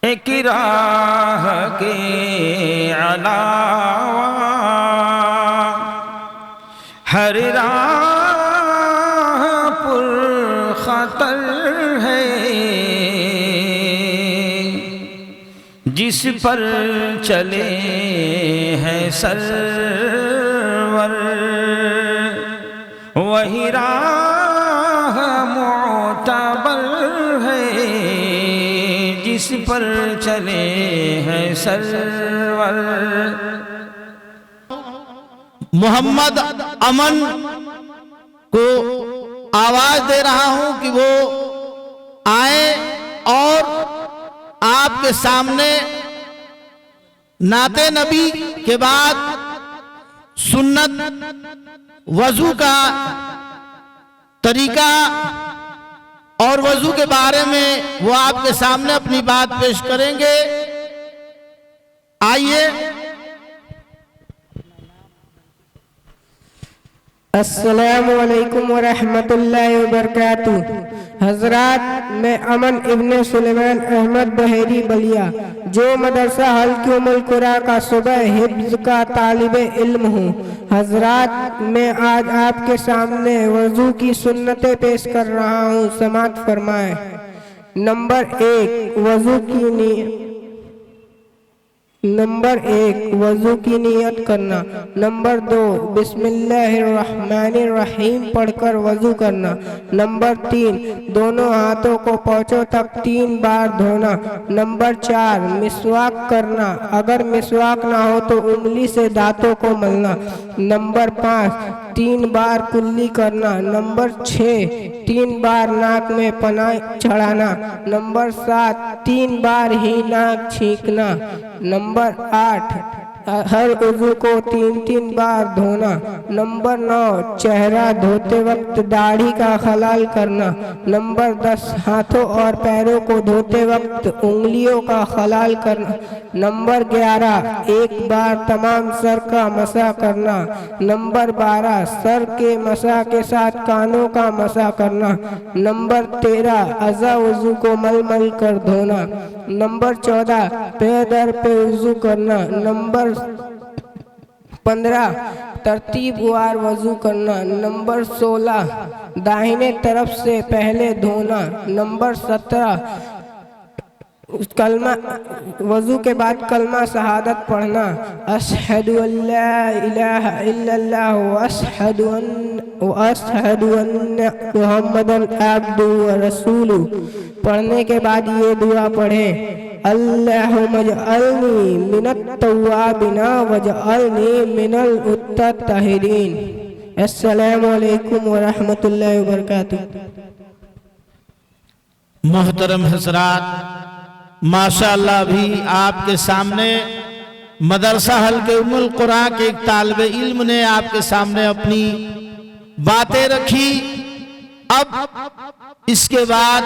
ایک راہ کے علاوہ ہر راہ پر خطر ہے، جس پر چلے ہیں سرور وہی راہ معتبر ہے، جس پر چلے ہیں سرور۔ محمد امن کو آواز دے رہا ہوں کہ وہ آئیں اور آپ کے سامنے نعت نبی کے بعد سنت وضو کا طریقہ اور وضو کے بارے میں وہ آپ کے سامنے اپنی بات پیش کریں گے۔ آئیے۔ السلام علیکم ورحمۃ اللہ وبرکاتہ۔ حضرات، میں امن ابن سلیمان احمد بحیری بلیا، جو مدرسہ حلق ام القریٰ کا صوبہ حفظ کا طالب علم ہوں۔ حضرات، میں آج آپ کے سامنے وضو کی سنتیں پیش کر رہا ہوں، سماعت فرمائیں۔ نمبر 1، وضو کی نیت کرنا۔ نمبر 2، بسم اللہ الرحمن الرحیم پڑھ کر وضو کرنا۔ نمبر 3، دونوں ہاتھوں کو پونچھوں تک 3 بار دھونا۔ نمبر 4، مسواک کرنا، اگر مسواک نہ ہو تو انگلی سے دانتوں کو ملنا۔ نمبر 5، 3 بار کلی کرنا۔ نمبر 6، 3 بار ناک میں پناہ چڑھانا۔ نمبر 7، 3 بار ہی ناک چھینکنا۔ نمبر 8، ہر عضو کو 3 بار دھونا۔ نمبر 9، چہرہ دھوتے وقت داڑھی کا خلال کرنا۔ نمبر 10، ہاتھوں اور پیروں کو دھوتے وقت انگلیوں کا خلال کرنا۔ نمبر 11، 1 بار تمام سر کا مسح کرنا۔ نمبر 12، سر کے مسح کے ساتھ کانوں کا مسح کرنا۔ نمبر 13، اعضاء وضو کو مل مل کر دھونا۔ نمبر 14، پے در پہ وضو کرنا۔ نمبر 15، ترتیب وار وضو کرنا۔ نمبر 16، داہنے طرف سے پہلے دھونا۔ نمبر 17، وضو کے بعد کلمہ شہادت پڑھنا، اشہد ان لا الہ الا اللہ واشہد ان محمدا عبدہ ورسولہ۔ پڑھنے کے بعد یہ دعا پڑھیں، اللہم اجعلنی من التوابین واجعلنی من المتطہرین۔ السلام علیکم ورحمۃ اللہ وبرکاتہ۔ محترم حضرات، ماشاءاللہ ابھی آپ کے سامنے مدرسہ حلق ام القریٰ کے ایک طالب علم نے آپ کے سامنے اپنی باتیں رکھی۔ اب اس کے بعد